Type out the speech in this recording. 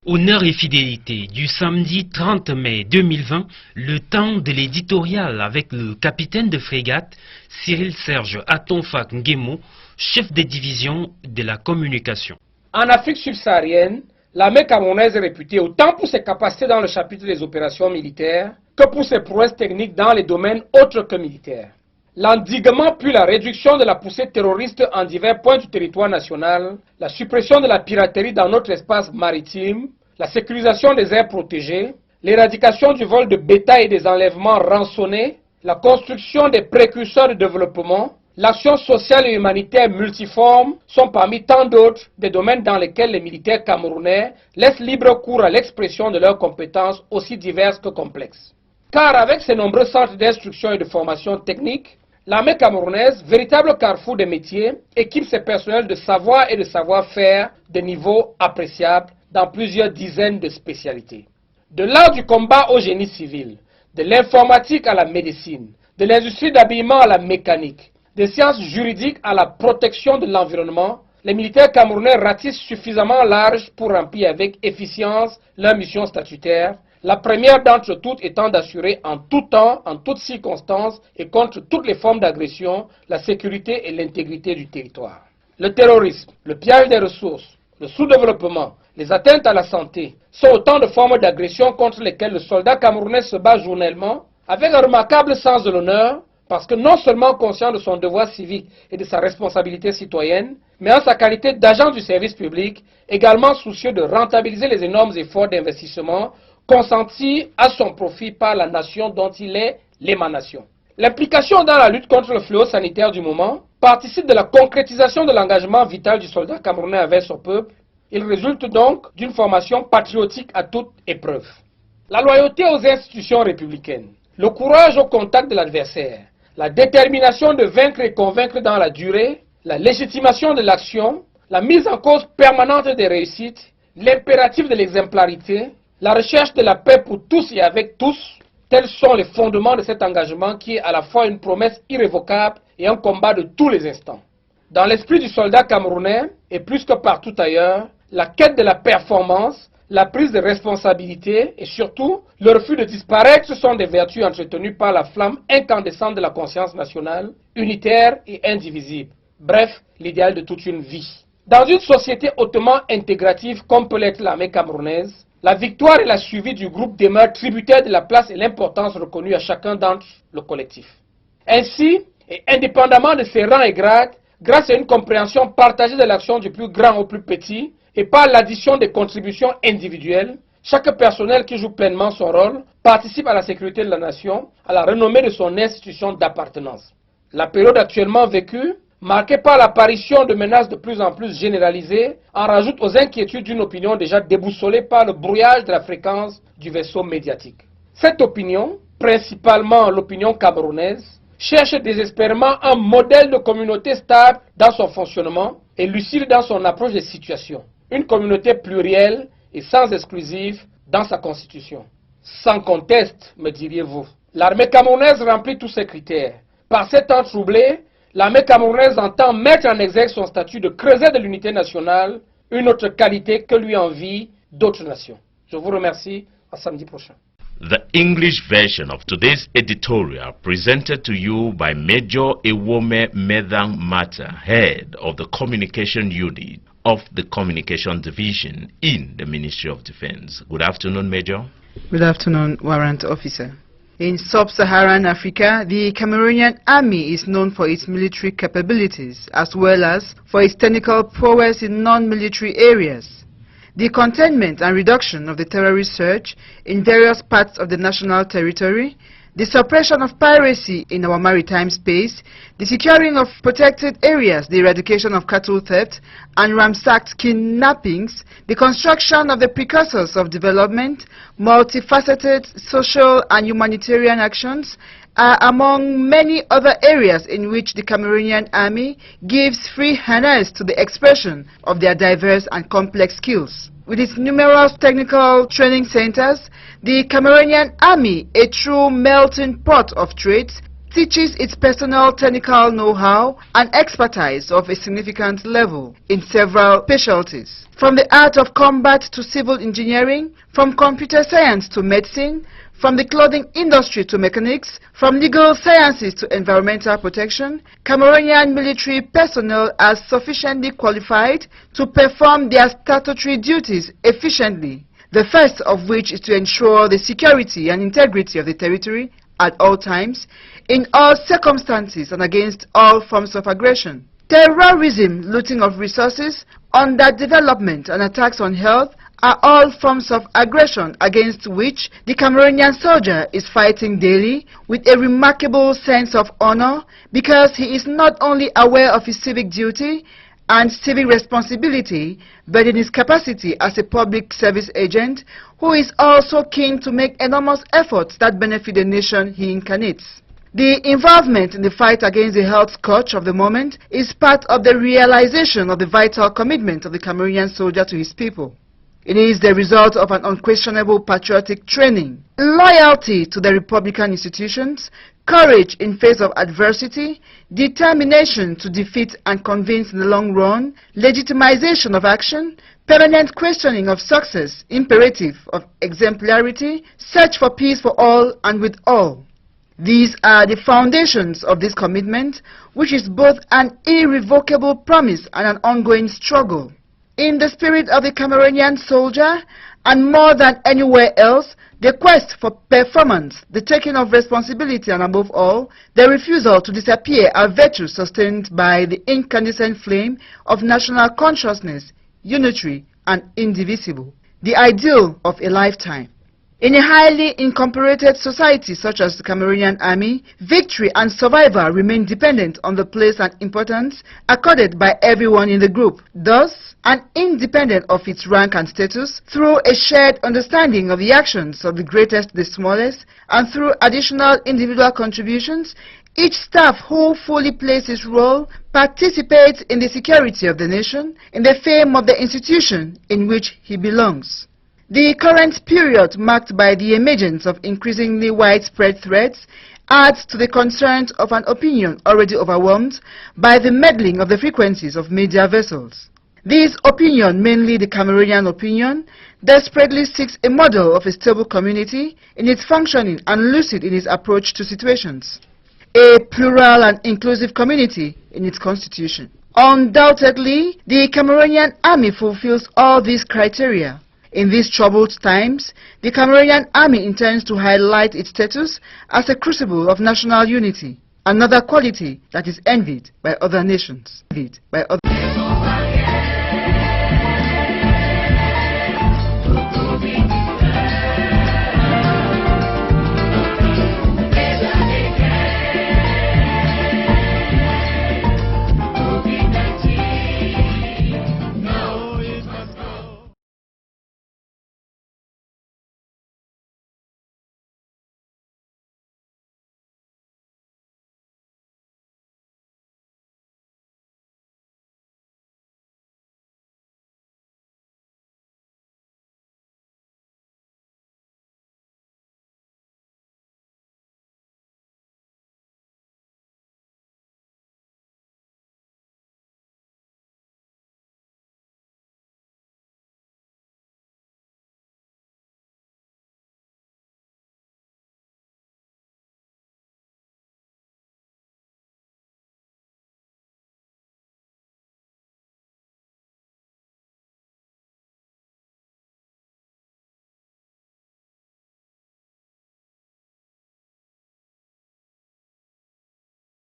Honneur et fidélité, du samedi 30 mai 2020, le temps de l'éditorial avec le capitaine de frégate Cyril Serge Atonfak Nguemo, chef de division de la communication. En Afrique subsaharienne, l'armée camerounaise est réputée autant pour ses capacités dans le chapitre des opérations militaires que pour ses prouesses techniques dans les domaines autres que militaires. L'endiguement puis la réduction de la poussée terroriste en divers points du territoire national, la suppression de la piraterie dans notre espace maritime, la sécurisation des aires protégées, l'éradication du vol de bétail et des enlèvements rançonnés, la construction des précurseurs de développement, l'action sociale et humanitaire multiforme sont parmi tant d'autres des domaines dans lesquels les militaires camerounais laissent libre cours à l'expression de leurs compétences aussi diverses que complexes. Car avec ses nombreux centres d'instruction et de formation technique, l'armée camerounaise, véritable carrefour des métiers, équipe ses personnels de savoir et de savoir-faire de niveaux appréciables dans plusieurs dizaines de spécialités. De l'art du combat au génie civil, de l'informatique à la médecine, de l'industrie d'habillement à la mécanique, des sciences juridiques à la protection de l'environnement, les militaires camerounais ratissent suffisamment large pour remplir avec efficience leur mission statutaire, la première d'entre toutes étant d'assurer en tout temps, en toutes circonstances et contre toutes les formes d'agression, la sécurité et l'intégrité du territoire. Le terrorisme, le pillage des ressources, le sous-développement, les atteintes à la santé sont autant de formes d'agression contre lesquelles le soldat camerounais se bat journellement avec un remarquable sens de l'honneur parce que non seulement conscient de son devoir civique et de sa responsabilité citoyenne, mais en sa qualité d'agent du service public, également soucieux de rentabiliser les énormes efforts d'investissement consentis à son profit par la nation dont il est l'émanation. L'implication dans la lutte contre le fléau sanitaire du moment participe de la concrétisation de l'engagement vital du soldat camerounais envers son peuple. Il résulte donc d'une formation patriotique à toute épreuve. La loyauté aux institutions républicaines, le courage au contact de l'adversaire, la détermination de vaincre et convaincre dans la durée, la légitimation de l'action, la mise en cause permanente des réussites, l'impératif de l'exemplarité, la recherche de la paix pour tous et avec tous, tels sont les fondements de cet engagement qui est à la fois une promesse irrévocable et un combat de tous les instants. Dans l'esprit du soldat camerounais, et plus que partout ailleurs, la quête de la performance, la prise de responsabilité et surtout le refus de disparaître sont des vertus entretenues par la flamme incandescente de la conscience nationale, unitaire et indivisible. Bref, l'idéal de toute une vie. Dans une société hautement intégrative comme peut l'être l'armée camerounaise, la victoire et la suivi du groupe demeurent tributaires de la place et l'importance reconnue à chacun d'entre le collectif. Ainsi, et indépendamment de ses rangs et grades, grâce à une compréhension partagée de l'action du plus grand au plus petit, et par l'addition des contributions individuelles, chaque personnel qui joue pleinement son rôle participe à la sécurité de la nation, à la renommée de son institution d'appartenance. La période actuellement vécue, marquée par l'apparition de menaces de plus en plus généralisées, en rajoute aux inquiétudes d'une opinion déjà déboussolée par le brouillage de la fréquence du vaisseau médiatique. Cette opinion, principalement l'opinion camerounaise, cherche désespérément un modèle de communauté stable dans son fonctionnement et lucide dans son approche des situations. Une communauté plurielle et sans exclusive dans sa constitution. Sans conteste, me diriez-vous. L'armée camerounaise remplit tous ces critères. Par ces temps troublés, l'armée camerounaise entend mettre en exergue son statut de creuset de l'unité nationale, une autre qualité que lui envient d'autres nations. Je vous remercie. À samedi prochain. The English version of today's editorial presented to you by Major Ewome Medang Mata, head of the Communication Unit of the Communication Division in the Ministry of Defense. Good afternoon, Major. Good afternoon, Warrant Officer. In sub-Saharan Africa, the Cameroonian Army is known for its military capabilities as well as for its technical prowess in non-military areas. The containment and reduction of the terrorist surge in various parts of the national territory, the suppression of piracy in our maritime space, the securing of protected areas, the eradication of cattle theft and ransacked kidnappings, the construction of the precursors of development, multifaceted social and humanitarian actions are among many other areas in which the Cameroonian Army gives free hands to the expression of their diverse and complex skills. With its numerous technical training centers, the Cameroonian Army, a true melting pot of trades, teaches its personnel technical know-how and expertise of a significant level in several specialties. From the art of combat to civil engineering, from computer science to medicine, from the clothing industry to mechanics, from legal sciences to environmental protection, Cameroonian military personnel are sufficiently qualified to perform their statutory duties efficiently, the first of which is to ensure the security and integrity of the territory at all times, in all circumstances and against all forms of aggression. Terrorism, looting of resources, underdevelopment and attacks on health are all forms of aggression against which the Cameroonian soldier is fighting daily with a remarkable sense of honor, because he is not only aware of his civic duty and civic responsibility, but in his capacity as a public service agent who is also keen to make enormous efforts that benefit the nation he incarnates. The involvement in the fight against the health scourge of the moment is part of the realization of the vital commitment of the Cameroonian soldier to his people. It is the result of an unquestionable patriotic training, loyalty to the republican institutions, courage in face of adversity, determination to defeat and convince in the long run, legitimization of action, permanent questioning of success, imperative of exemplarity, search for peace for all and with all. These are the foundations of this commitment, which is both an irrevocable promise and an ongoing struggle. In the spirit of the Cameroonian soldier, and more than anywhere else, the quest for performance, the taking of responsibility, and above all, the refusal to disappear are virtues sustained by the incandescent flame of national consciousness, unitary and indivisible, the ideal of a lifetime. In a highly incorporated society such as the Cameroonian Army, victory and survival remain dependent on the place and importance accorded by everyone in the group. Thus, and independent of its rank and status, through a shared understanding of the actions of the greatest to the smallest, and through additional individual contributions, each staff who fully plays its role participates in the security of the nation, in the fame of the institution in which he belongs. The current period, marked by the emergence of increasingly widespread threats, adds to the concerns of an opinion already overwhelmed by the meddling of the frequencies of media vessels. This opinion, mainly the Cameroonian opinion, desperately seeks a model of a stable community in its functioning and lucid in its approach to situations, a plural and inclusive community in its constitution. Undoubtedly, the Cameroonian Army fulfills all these criteria. In these troubled times, the Cameroonian Army intends to highlight its status as a crucible of national unity, another quality that is envied by other nations.